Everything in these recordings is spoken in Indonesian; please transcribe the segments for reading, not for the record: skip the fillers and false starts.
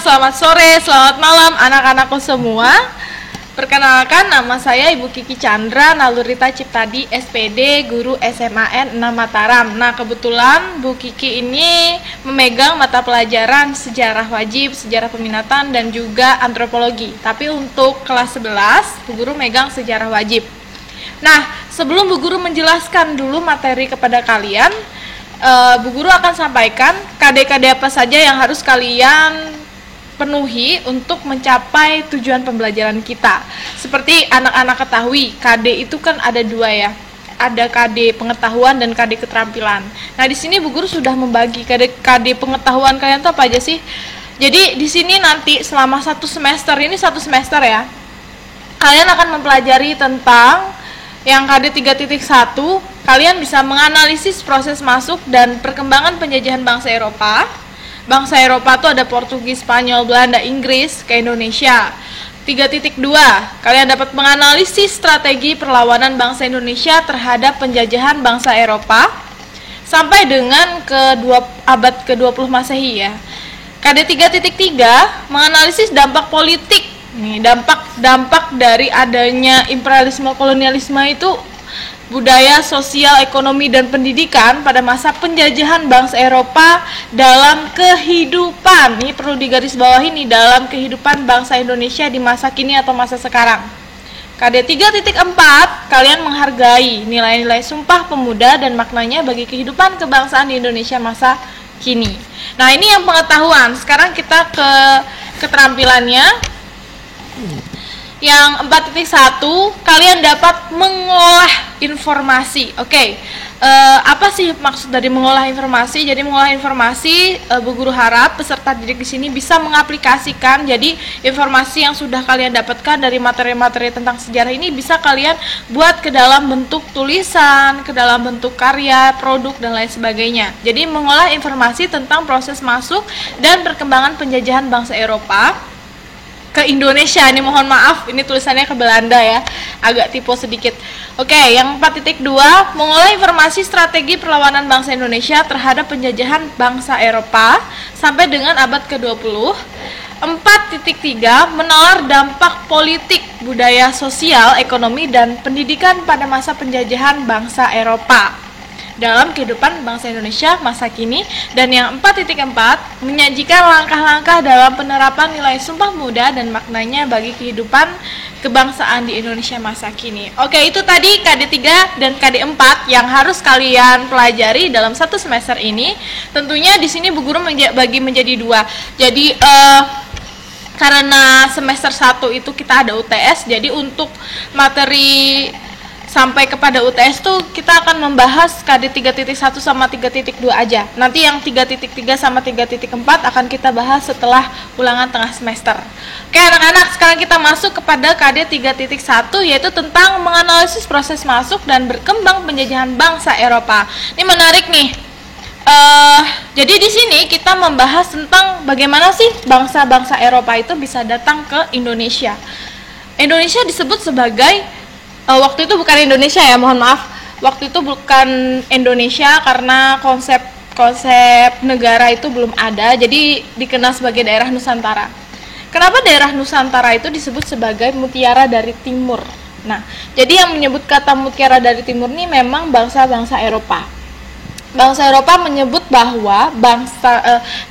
selamat sore, selamat malam anak-anakku semua. Perkenalkan, nama saya Ibu Kiki Chandra Nalurita Ciptadi, SPD, Guru SMAN 6 Mataram. Nah, kebetulan Bu Kiki ini memegang mata pelajaran sejarah wajib, sejarah peminatan, dan juga antropologi. Tapi untuk kelas 11, Bu Guru megang sejarah wajib. Nah, sebelum Bu Guru menjelaskan dulu materi kepada kalian, Bu Guru akan sampaikan KD-KD apa saja yang harus kalian penuhi untuk mencapai tujuan pembelajaran kita. Seperti anak-anak ketahui, KD itu kan ada dua ya. Ada KD pengetahuan dan KD keterampilan. Nah, di sini Bu Guru sudah membagi KD pengetahuan kalian tuh apa aja sih? Jadi di sini nanti selama satu semester ya, kalian akan mempelajari tentang yang KD 3.1, kalian bisa menganalisis proses masuk dan perkembangan penjajahan bangsa Eropa. Bangsa Eropa itu ada Portugis, Spanyol, Belanda, Inggris ke Indonesia. 3.2, kalian dapat menganalisis strategi perlawanan bangsa Indonesia terhadap penjajahan bangsa Eropa sampai dengan abad ke-20 Masehi ya. KD 3.3 menganalisis dampak politik. Nih, dampak dari adanya imperialisme kolonialisme itu budaya, sosial, ekonomi, dan pendidikan pada masa penjajahan bangsa Eropa dalam kehidupan. Ini perlu digarisbawahi nih, dalam kehidupan bangsa Indonesia di masa kini atau masa sekarang. KD 3.4, kalian menghargai nilai-nilai Sumpah Pemuda dan maknanya bagi kehidupan kebangsaan di Indonesia masa kini. Nah, ini yang pengetahuan. Sekarang kita ke keterampilannya. Yang 4.1, kalian dapat mengolah informasi. Oke, apa sih maksud dari mengolah informasi? Jadi mengolah informasi, Bu Guru harap peserta didik di sini bisa mengaplikasikan. Jadi informasi yang sudah kalian dapatkan dari materi-materi tentang sejarah ini bisa kalian buat ke dalam bentuk tulisan, ke dalam bentuk karya, produk, dan lain sebagainya. Jadi mengolah informasi tentang proses masuk dan perkembangan penjajahan bangsa Eropa ke Indonesia. Ini mohon maaf, ini tulisannya ke Belanda ya, agak typo sedikit. Oke, yang 4.2, mengolah informasi strategi perlawanan bangsa Indonesia terhadap penjajahan bangsa Eropa sampai dengan abad ke-20. 4.3, menalar dampak politik, budaya, sosial, ekonomi, dan pendidikan pada masa penjajahan bangsa Eropa dalam kehidupan bangsa Indonesia masa kini. Dan yang 4.4, menyajikan langkah-langkah dalam penerapan nilai Sumpah Pemuda dan maknanya bagi kehidupan kebangsaan di Indonesia masa kini. Oke, itu tadi KD 3 dan KD 4 yang harus kalian pelajari dalam satu semester ini. Tentunya di sini Bu Guru bagi menjadi dua. Jadi karena semester 1 itu kita ada UTS, jadi untuk materi sampai kepada UTS tuh kita akan membahas KD 3.1 sama 3.2 aja. Nanti yang 3.3 sama 3.4 akan kita bahas setelah ulangan tengah semester. Oke anak-anak, sekarang kita masuk kepada KD 3.1, yaitu tentang menganalisis proses masuk dan berkembang penjajahan bangsa Eropa. Ini menarik nih. Jadi di sini kita membahas tentang bagaimana sih bangsa-bangsa Eropa itu bisa datang ke Indonesia. Indonesia disebut sebagai waktu itu bukan Indonesia ya, mohon maaf. Waktu itu bukan Indonesia karena konsep negara itu belum ada, jadi dikenal sebagai daerah Nusantara. Kenapa daerah Nusantara itu disebut sebagai mutiara dari timur? Nah, jadi yang menyebut kata mutiara dari timur ini memang bangsa-bangsa Eropa. Bangsa Eropa menyebut bahwa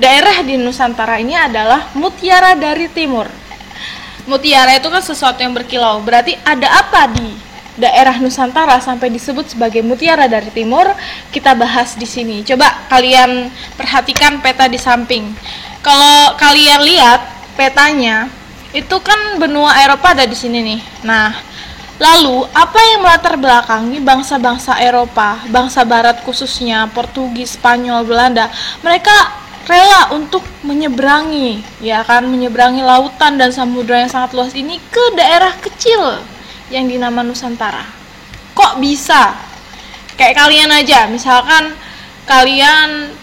daerah di Nusantara ini adalah mutiara dari timur. Mutiara itu kan sesuatu yang berkilau. Berarti ada apa di daerah Nusantara sampai disebut sebagai mutiara dari timur? Kita bahas di sini. Coba kalian perhatikan peta di samping. Kalau kalian lihat petanya, itu kan benua Eropa ada di sini nih. Nah, lalu apa yang melatar belakangi bangsa-bangsa Eropa, bangsa Barat khususnya Portugis, Spanyol, Belanda? Mereka rela untuk menyeberangi lautan dan samudera yang sangat luas ini ke daerah kecil yang dinama Nusantara. Kok bisa? Kayak kalian aja, misalkan kalian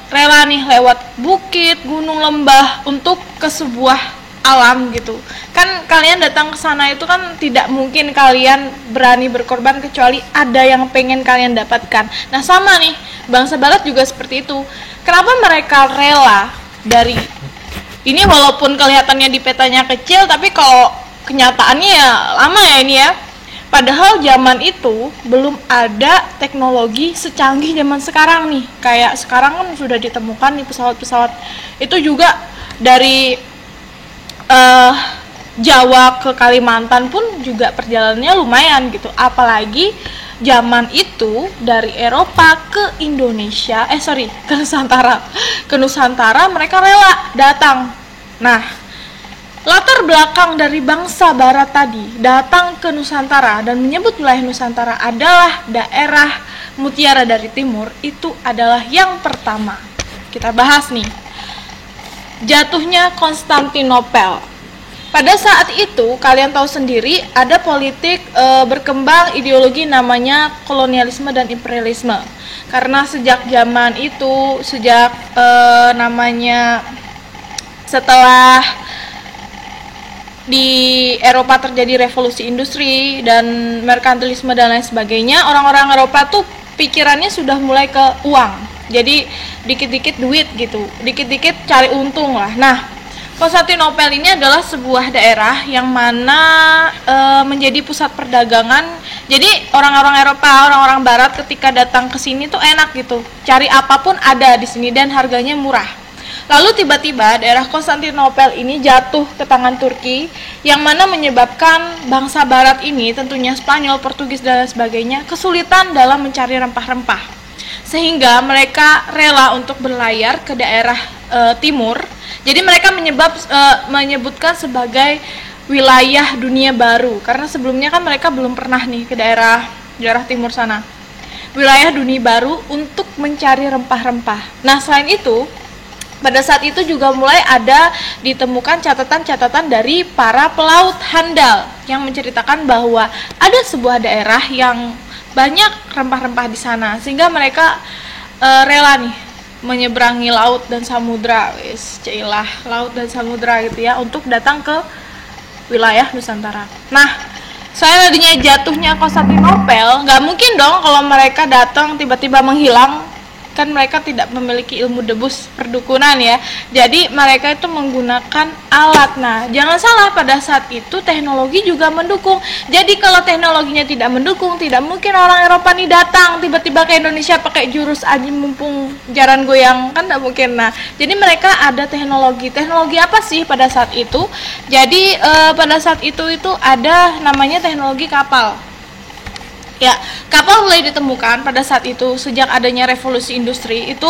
rela nih lewat bukit, gunung, lembah untuk ke sebuah alam gitu. Kan kalian datang ke sana itu kan tidak mungkin kalian berani berkorban kecuali ada yang pengen kalian dapatkan. Nah, sama nih, bangsa Barat juga seperti itu. Kenapa mereka rela dari Ini walaupun kelihatannya di petanya kecil, tapi kalau kenyataannya ya lama ya ini ya. Padahal zaman itu belum ada teknologi secanggih zaman sekarang nih. Kayak sekarang kan sudah ditemukan nih pesawat-pesawat itu juga dari Jawa ke Kalimantan pun juga perjalanannya lumayan gitu. Apalagi zaman itu dari Eropa ke Indonesia, ke Nusantara. Ke Nusantara mereka rela datang. Nah, latar belakang dari bangsa Barat tadi datang ke Nusantara dan menyebut wilayah Nusantara adalah daerah Mutiara dari Timur, itu adalah yang pertama. Kita bahas nih. Jatuhnya Konstantinopel. Pada saat itu, kalian tahu sendiri ada politik berkembang ideologi namanya kolonialisme dan imperialisme. Karena sejak zaman itu, setelah di Eropa terjadi revolusi industri dan merkantilisme dan lain sebagainya, orang-orang Eropa tuh pikirannya sudah mulai ke uang. Jadi dikit-dikit duit gitu, dikit-dikit cari untung lah. Nah, Konstantinopel ini adalah sebuah daerah yang mana menjadi pusat perdagangan. Jadi orang-orang Eropa, orang-orang Barat ketika datang ke sini tuh enak gitu, cari apapun ada di sini dan harganya murah. Lalu tiba-tiba daerah Konstantinopel ini jatuh ke tangan Turki, yang mana menyebabkan bangsa Barat ini, tentunya Spanyol, Portugis dan lain sebagainya, kesulitan dalam mencari rempah-rempah. Sehingga mereka rela untuk berlayar ke daerah timur. Jadi mereka menyebutkan sebagai wilayah dunia baru, karena sebelumnya kan mereka belum pernah nih ke daerah timur sana. Wilayah dunia baru untuk mencari rempah-rempah. Nah, selain itu, pada saat itu juga mulai ada ditemukan catatan-catatan dari para pelaut handal yang menceritakan bahwa ada sebuah daerah yang banyak rempah-rempah di sana, sehingga mereka rela nih menyeberangi laut dan samudra, laut dan samudra gitu ya, untuk datang ke wilayah Nusantara. Nah, saya tadinya jatuhnya Konstantinopel, nggak mungkin dong kalau mereka datang tiba-tiba menghilang. Kan mereka tidak memiliki ilmu debus perdukunan ya, jadi mereka itu menggunakan alat. Nah, jangan salah, pada saat itu teknologi juga mendukung. Jadi kalau teknologinya tidak mendukung, tidak mungkin orang Eropa nih datang tiba-tiba ke Indonesia pakai jurus aji mumpung jaran goyang, kan tidak mungkin. Nah, jadi mereka ada teknologi apa sih pada saat itu? Jadi pada saat itu ada namanya teknologi kapal. Ya, kapal mulai ditemukan pada saat itu. Sejak adanya revolusi industri itu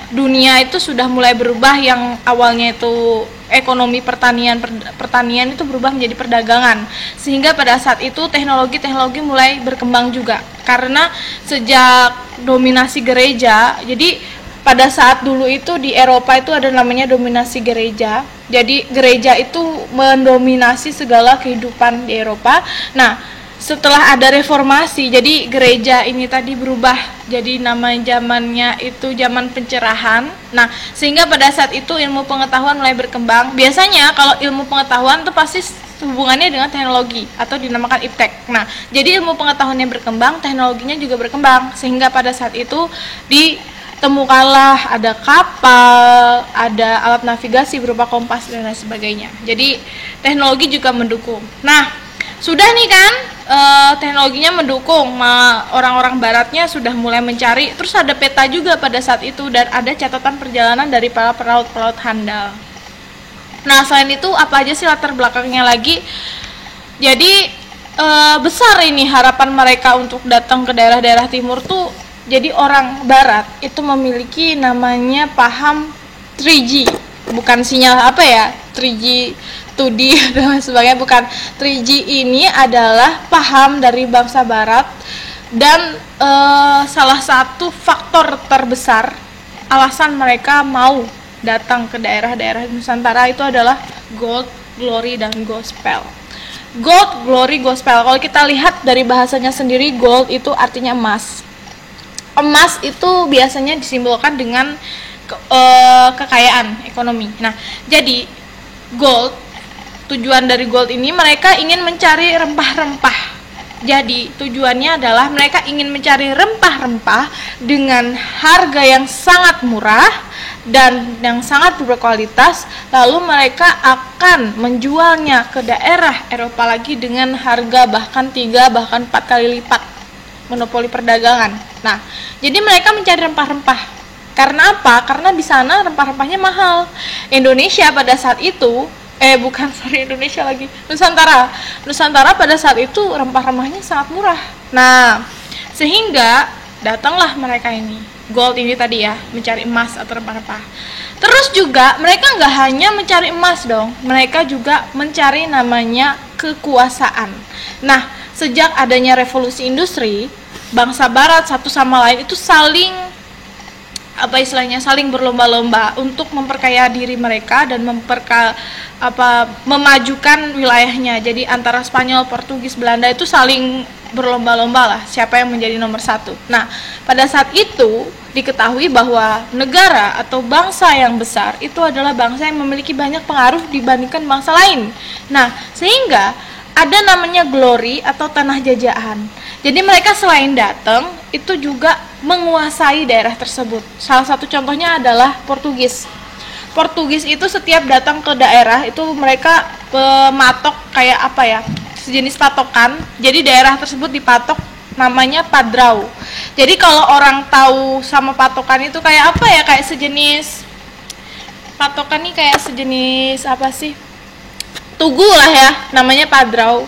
dunia itu sudah mulai berubah. Yang awalnya itu ekonomi pertanian itu berubah menjadi perdagangan. Sehingga pada saat itu teknologi mulai berkembang juga. Karena sejak dominasi gereja, jadi pada saat dulu itu di Eropa itu ada namanya dominasi gereja. Jadi gereja itu mendominasi segala kehidupan di Eropa. Nah, setelah ada reformasi, jadi gereja ini tadi berubah jadi nama zamannya itu zaman pencerahan. Nah, sehingga pada saat itu ilmu pengetahuan mulai berkembang. Biasanya kalau ilmu pengetahuan itu pasti hubungannya dengan teknologi atau dinamakan iptek. Nah, jadi ilmu pengetahuannya berkembang, teknologinya juga berkembang, sehingga pada saat itu ditemukanlah ada kapal, ada alat navigasi berupa kompas dan lain sebagainya. Jadi teknologi juga mendukung. Nah, sudah nih kan, teknologinya mendukung, orang-orang baratnya sudah mulai mencari, terus ada peta juga pada saat itu, dan ada catatan perjalanan dari para pelaut handal. Nah, selain itu apa aja sih latar belakangnya lagi? Jadi besar ini harapan mereka untuk datang ke daerah-daerah timur tuh. Jadi orang barat itu memiliki namanya paham 3G, bukan sinyal 3G 2D dan sebagainya, bukan. 3G ini adalah paham dari bangsa barat, dan salah satu faktor terbesar alasan mereka mau datang ke daerah-daerah Nusantara itu adalah gold, glory, dan gospel. Gold, glory, gospel. Kalau kita lihat dari bahasanya sendiri, gold itu artinya emas. Emas itu biasanya disimbolkan dengan kekayaan ekonomi. Nah, jadi gold, tujuan dari gold ini mereka ingin mencari rempah-rempah. Jadi tujuannya adalah mereka ingin mencari rempah-rempah dengan harga yang sangat murah dan yang sangat berkualitas, lalu mereka akan menjualnya ke daerah Eropa lagi dengan harga bahkan 3 bahkan 4 kali lipat, monopoli perdagangan. Nah, jadi mereka mencari rempah-rempah. Karena apa? Karena di sana rempah-rempahnya mahal. Indonesia pada saat itu Indonesia lagi, Nusantara pada saat itu rempah-rempahnya sangat murah. Nah, sehingga datanglah mereka ini, gold ini tadi ya, mencari emas atau rempah-rempah. Terus juga mereka nggak hanya mencari emas dong, mereka juga mencari namanya kekuasaan. Nah, sejak adanya revolusi industri, bangsa barat satu sama lain itu saling saling berlomba-lomba untuk memperkaya diri mereka dan memajukan wilayahnya. Jadi antara Spanyol, Portugis, Belanda itu saling berlomba-lomba lah siapa yang menjadi nomor 1. Nah, pada saat itu diketahui bahwa negara atau bangsa yang besar itu adalah bangsa yang memiliki banyak pengaruh dibandingkan bangsa lain. Nah, sehingga ada namanya glory atau tanah jajahan. Jadi mereka selain datang itu juga menguasai daerah tersebut. Salah satu contohnya adalah Portugis. Portugis itu setiap datang ke daerah itu mereka mematok kayak apa ya? Sejenis patokan. Jadi daerah tersebut dipatok namanya padrau. Jadi kalau orang tahu sama patokan itu kayak apa ya? Kayak sejenis patokan nih, kayak sejenis apa sih? Tugu lah ya, namanya padrau.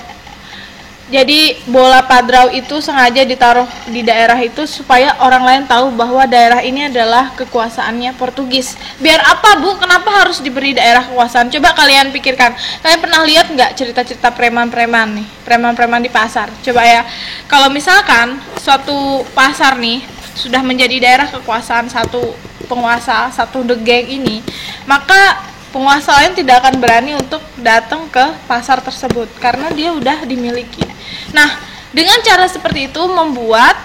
Jadi bola padrau itu sengaja ditaruh di daerah itu supaya orang lain tahu bahwa daerah ini adalah kekuasaannya Portugis. Biar apa Bu? Kenapa harus diberi daerah kekuasaan? Coba kalian pikirkan. Kalian pernah lihat nggak cerita-cerita preman-preman nih? Preman-preman di pasar. Coba ya. Kalau misalkan suatu pasar nih sudah menjadi daerah kekuasaan satu penguasa, satu the gang ini, maka penguasa lain tidak akan berani untuk datang ke pasar tersebut karena dia udah dimiliki. Nah, dengan cara seperti itu membuat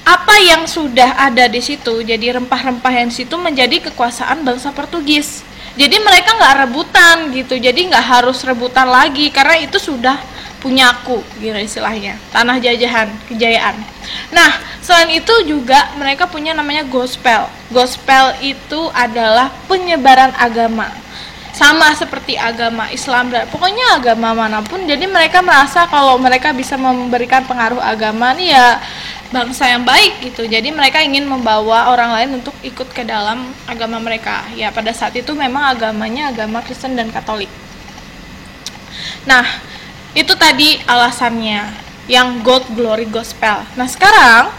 apa yang sudah ada di situ, jadi rempah-rempah yang di situ menjadi kekuasaan bangsa Portugis. Jadi mereka nggak rebutan gitu, jadi nggak harus rebutan lagi karena itu sudah punyaku, gitu istilahnya, tanah jajahan, kejayaan. Nah, selain itu juga mereka punya namanya gospel. Gospel itu adalah penyebaran agama. Sama seperti agama Islam, pokoknya agama manapun. Jadi mereka merasa kalau mereka bisa memberikan pengaruh agama nih ya bangsa yang baik gitu. Jadi mereka ingin membawa orang lain untuk ikut ke dalam agama mereka. Ya pada saat itu memang agamanya agama Kristen dan Katolik. Nah, itu tadi alasannya yang gold glory gospel. Nah, sekarang